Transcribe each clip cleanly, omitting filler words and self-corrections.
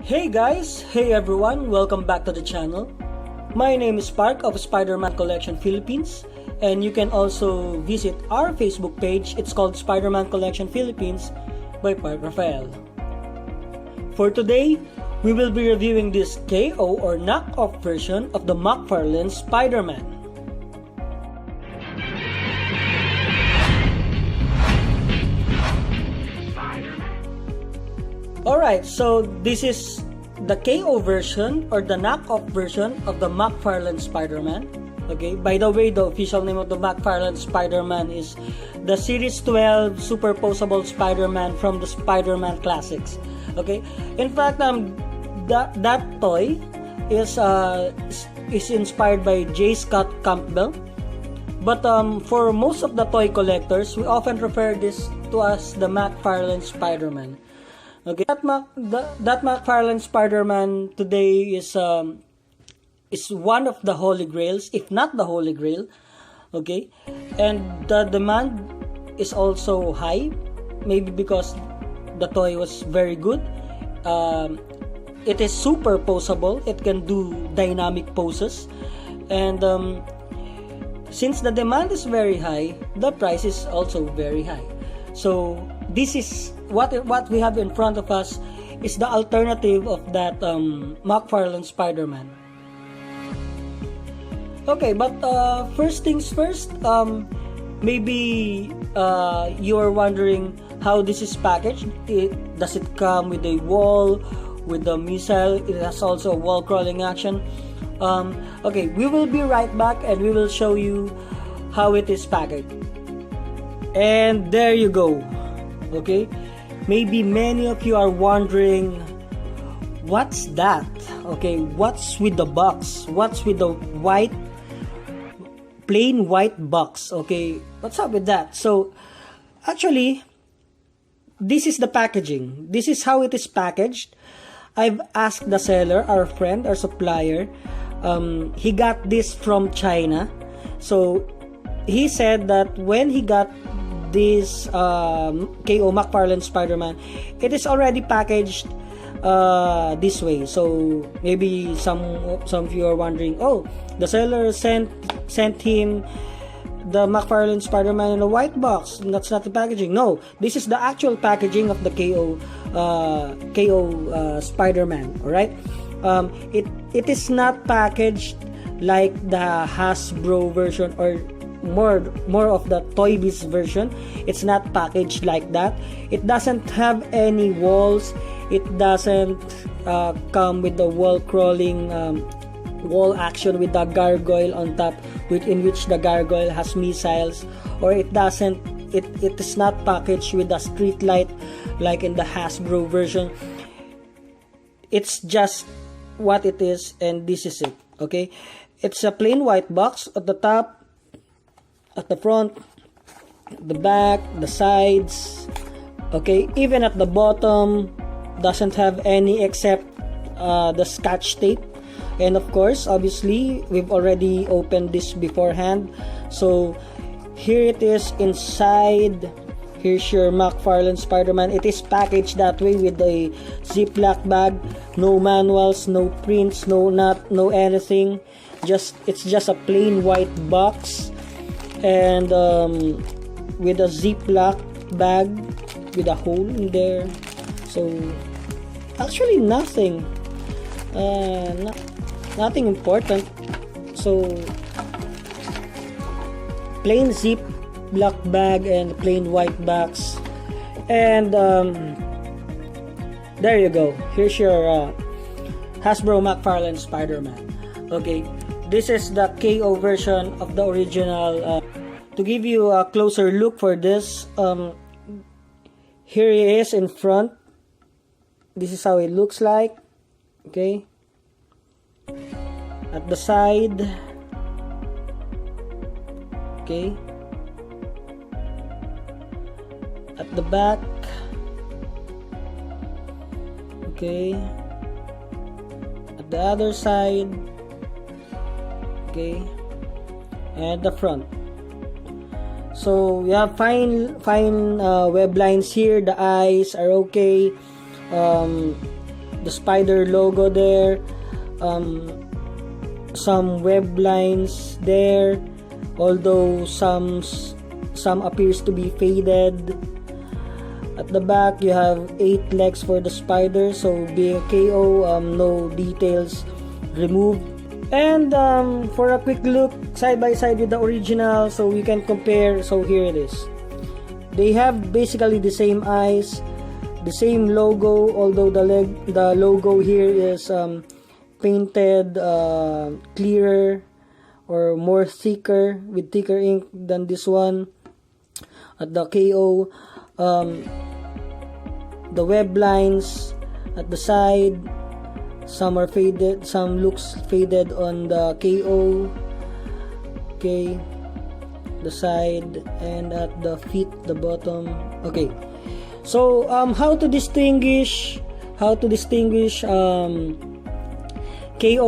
Hey guys, hey everyone, welcome back to the channel. My name is Parke of Spider-Man Collection Philippines, and you can also visit our Facebook page. It's called Spider-Man Collection Philippines by Rafael. For today, we will be reviewing this KO or knockoff version of the McFarlane Spider-Man. Alright, so this is the KO version or the knockoff version of the McFarlane Spider-Man. Okay, by the way, the official name of the McFarlane Spider-Man is the Series 12 Superposeable Spider-Man from the Spider-Man Classics. Okay, in fact, that toy is inspired by J. Scott Campbell. But for most of the toy collectors, we often refer this to as the McFarlane Spider-Man. Okay, that McFarlane Spider-Man today is one of the holy grails, if not the holy grail. Okay, and the demand is also high, maybe because the toy was very good. It is super poseable. It can do dynamic poses, and since the demand is very high, the price is also very high. So this is what we have in front of us is the alternative of that McFarlane Spider-Man. Okay, but first things first, maybe you are wondering how this is packaged. Does it come with a wall, with the missile? It has also a wall crawling action. Okay, we will be right back and we will show you how it is packaged. And there you go. Okay, maybe many of you are wondering, what's that? Okay, what's with the box? What's with the plain white box? Okay, what's up with that? So actually, this is the packaging. This is how it is packaged. I've asked the seller, our friend, our supplier. He got this from China. So he said that when he got this KO McFarlane Spider-Man, it is already packaged this way. So maybe some of you are wondering, oh, the seller sent him the McFarlane Spider-Man in a white box. That's not the packaging. No, this is the actual packaging of the KO Spider-Man. All right, it is not packaged like the Hasbro version or more of the Toybiz version. It's not packaged like that. It doesn't have any walls. It doesn't come with the wall crawling wall action with the gargoyle on top, in which the gargoyle has missiles, or it is not packaged with a street light like in the Hasbro version. It's just what it is, and this is it. Okay, it's a plain white box at the top, at the front, the back, the sides. Okay, even at the bottom, doesn't have any except the scotch tape. And of course, obviously, we've already opened this beforehand. So here it is inside. Here's your McFarlane Spider-Man. It is packaged that way with a Ziploc bag. No manuals, no prints, no anything. It's just a plain white box, and with a Ziploc bag with a hole in there. So actually nothing important. So plain Ziploc bag and plain white box, and there you go. Here's your Hasbro McFarlane Spider-Man. Okay, this is the KO version of the original. To give you a closer look for this, here he is in front. This is how it looks like. Okay, at the side. Okay, at the back. Okay, at the other side. Okay, and the front. So we have fine web lines here. The eyes are okay. the spider logo there, some web lines there, although some appears to be faded. At the back you have 8 legs for the spider, so being a KO, no details removed. And for a quick look side by side with the original, so we can compare. So here it is. They have basically the same eyes, the same logo, although the logo here is painted clearer or more thicker, with thicker ink than this one. At the KO, the web lines at the side, some are faded, some looks faded on the KO. Okay, the side and at the feet, the bottom. Okay, so how to distinguish KO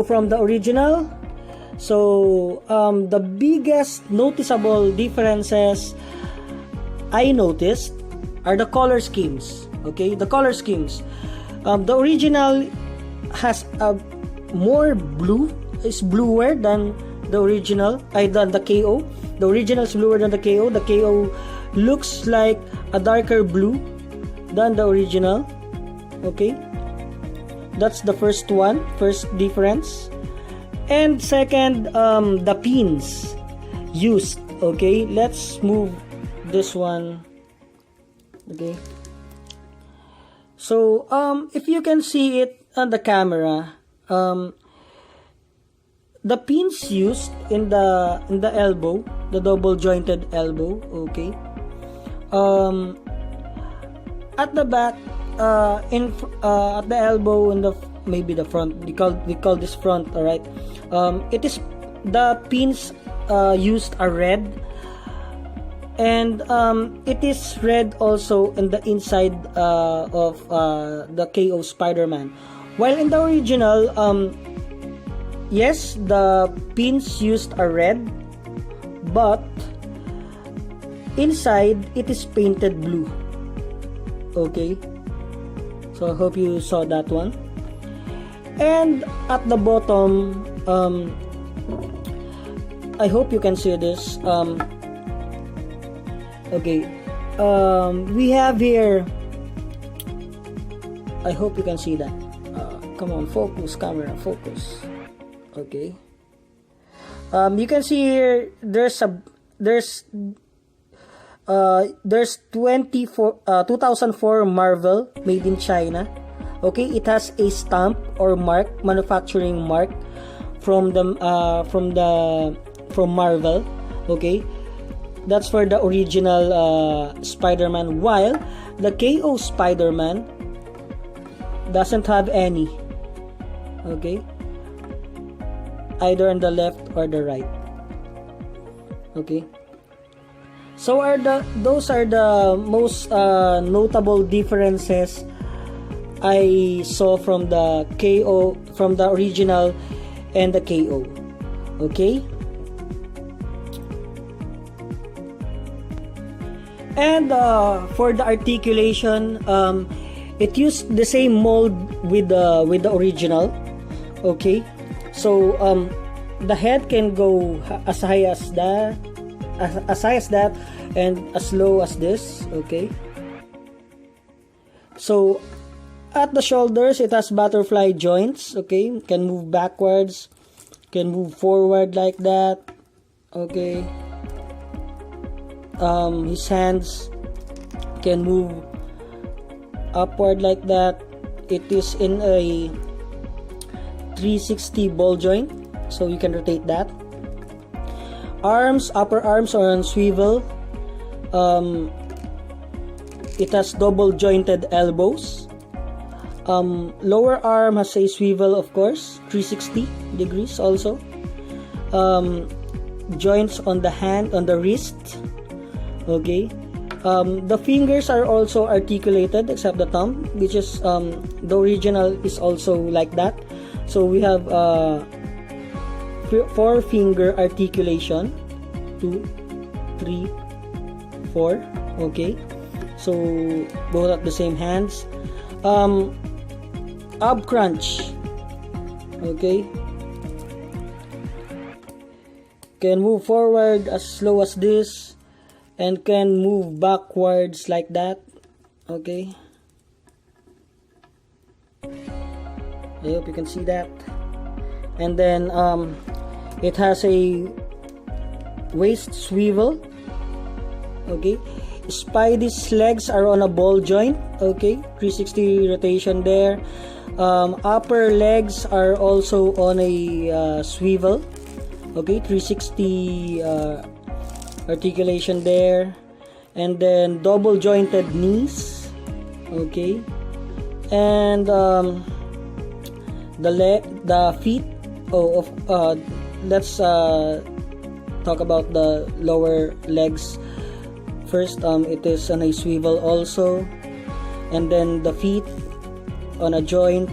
from the original? So the biggest noticeable differences I noticed are the color schemes. Okay, the color schemes. The original has a more blue, is bluer than the original, than the KO. The original is bluer than the KO. The KO looks like a darker blue than the original. Okay, that's the first difference. And second, the pins used. Okay, let's move this one. Okay, so if you can see it on the camera, the pins used in the elbow, the double jointed elbow. Okay, at the back, at the elbow, in the maybe the front, we call this front. All right, it is, the pins used are red, and it is red also in the inside of the KO Spider-Man. While in the original, yes, the pins used are red, but inside it is painted blue. Okay, so I hope you saw that one. And at the bottom, I hope you can see this. Okay, we have here, I hope you can see that. Come on, focus, camera, focus. Okay, you can see here there's 2004 Marvel made in China. Okay, it has a stamp or mark, manufacturing mark from Marvel. Okay, that's for the original Spider-Man, while the KO Spider-Man doesn't have any. Okay, either on the left or the right. Okay, so those are the most notable differences I saw from the KO, from the original and the KO. Okay, and for the articulation, it used the same mold with the original. Okay, so the head can go as high as that, and as low as this. Okay, so at the shoulders it has butterfly joints. Okay, can move backwards, can move forward like that. Okay, his hands can move upward like that. It is in a 360 ball joint, so you can rotate that. Arms, upper arms are on swivel. It has double jointed elbows. Lower arm has a swivel, of course, 360 degrees also. Joints on the hand, on the wrist. Okay, the fingers are also articulated except the thumb, which is the original is also like that. So we have 4 finger articulation, 2, 3, 4. Okay, so both at the same hands. ab crunch. Okay, can move forward as slow as this and can move backwards like that. Okay, I hope you can see that. And then it has a waist swivel. Okay, Spidey's legs are on a ball joint. Okay, 360 rotation there. Upper legs are also on a swivel. Okay, 360 articulation there. And then double jointed knees. Okay, and the feet. Let's talk about the lower legs first. It is on a swivel also, and then the feet on a joint,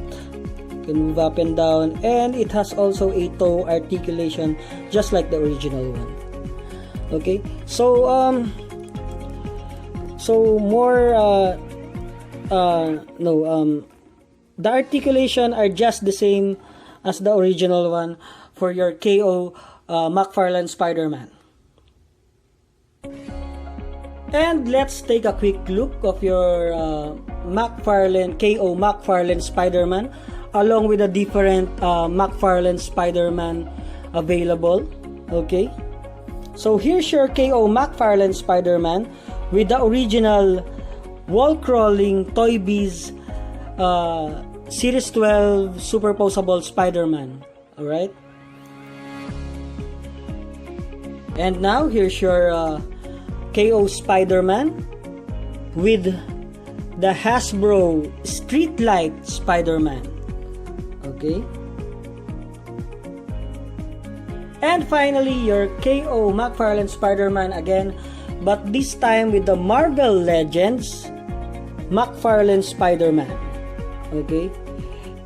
can move up and down, and it has also a toe articulation just like the original one. Okay, so the articulation are just the same as the original one for your KO McFarlane Spider-Man. And let's take a quick look of your KO McFarlane Spider-Man along with the different McFarlane Spider-Man available. Okay, so here's your KO McFarlane Spider-Man with the original wall-crawling Toybiz Series 12 Superposeable Spider-Man. Alright, and now here's your KO Spider-Man with the Hasbro Streetlight Spider-Man. Okay, and finally your KO McFarlane Spider-Man again, but this time with the Marvel Legends McFarlane Spider-Man. Okay,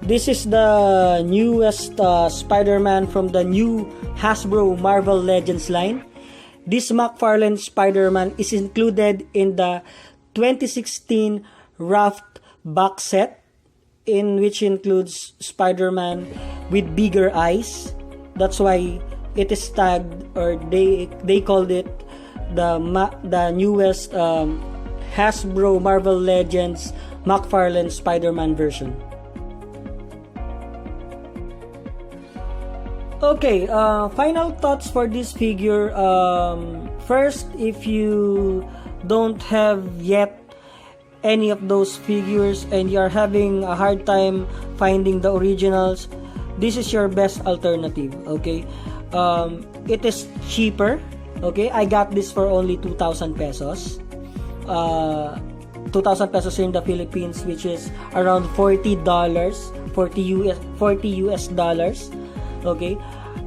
this is the newest Spider-Man from the new Hasbro Marvel Legends line. This McFarlane Spider-Man is included in the 2016 Raft box set, in which includes Spider-Man with bigger eyes. That's why it is tagged, or they called it the newest Hasbro Marvel Legends McFarlane Spider-Man version. Okay, final thoughts for this figure. First, if you don't have yet any of those figures and you're having a hard time finding the originals, this is your best alternative. Okay, it is cheaper. Okay, I got this for only 2,000 pesos. 2,000 pesos in the Philippines, which is around $40, 40 US dollars. Okay,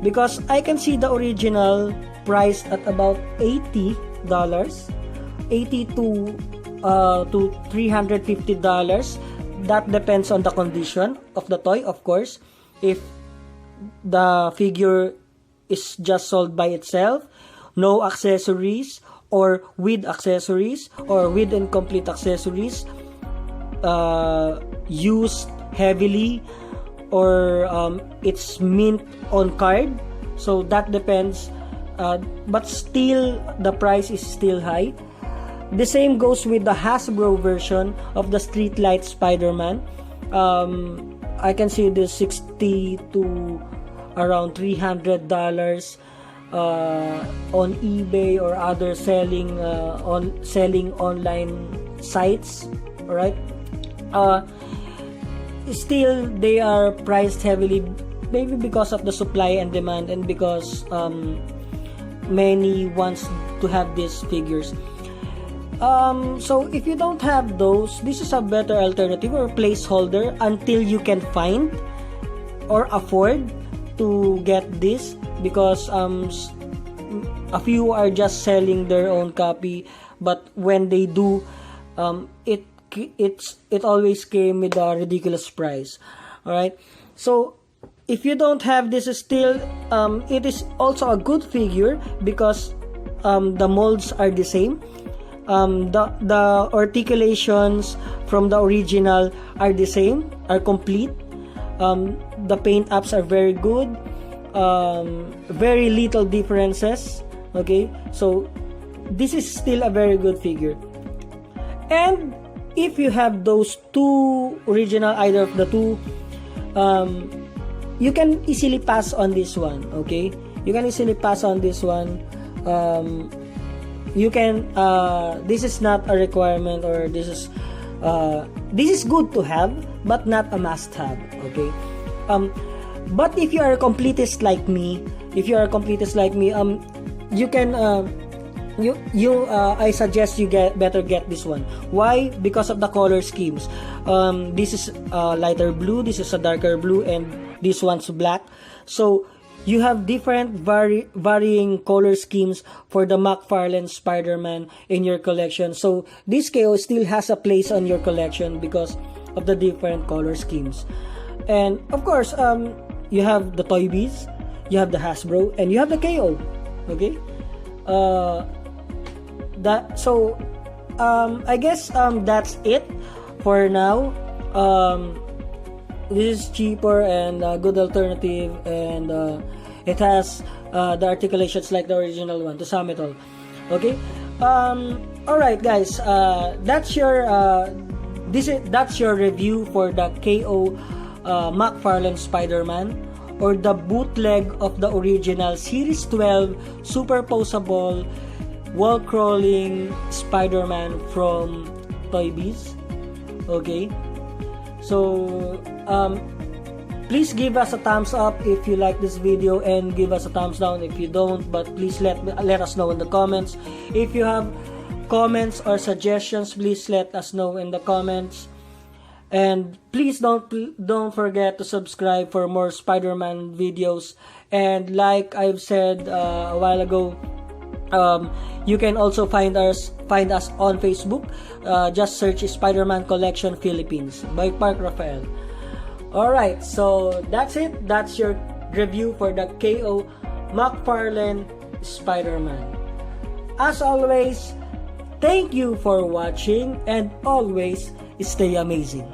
because I can see the original priced at about $80, 80 to $350. That depends on the condition of the toy, of course. If the figure is just sold by itself, no accessories, or with accessories, or with incomplete accessories, used heavily, or it's mint on card, so that depends, but still the price is still high. The same goes with the Hasbro version of the Streetlight Spider-Man. I can see this $60 to around $300 on eBay or other selling online sites. All right, still they are priced heavily, maybe because of the supply and demand, and because many wants to have these figures. So if you don't have those, this is a better alternative or placeholder until you can find or afford to get this, because a few are just selling their own copy, but when they do, it always came with a ridiculous price. All right, so if you don't have this, still it is also a good figure, because the molds are the same. The articulations from the original are the same, are complete. The paint apps are very good. Very little differences. Okay, so this is still a very good figure. And if you have those two original, either of the two, you can easily pass on this one. Okay, you can easily pass on this one. You can this is not a requirement, or this is good to have but not a must have. Okay, but if you are a completist like me, you can I suggest you better get this one. Why? Because of the color schemes. This is lighter blue, this is a darker blue, and this one's black. So you have different varying color schemes for the McFarlane Spider-Man in your collection. So this KO still has a place on your collection because of the different color schemes. And of course, you have the Toybiz, you have the Hasbro, and you have the KO. Okay, I guess that's it for now. This is cheaper and a good alternative, and it has the articulations like the original one, to sum it all. Okay, alright guys, that's your review for the KO McFarlane Spider-Man, or the bootleg of the original Series 12 Superposeable wall-crawling Spider-Man from Toybiz. Okay, so please give us a thumbs up if you like this video, and give us a thumbs down if you don't, but please let us know in the comments. If you have comments or suggestions, please let us know in the comments. And please don't forget to subscribe for more Spider-Man videos. And like I've said a while ago, you can also find us on Facebook. Just search Spider-Man Collection Philippines by Parke Rafael. Alright, so that's it. That's your review for the KO McFarlane Spider-Man. As always, thank you for watching, and always stay amazing.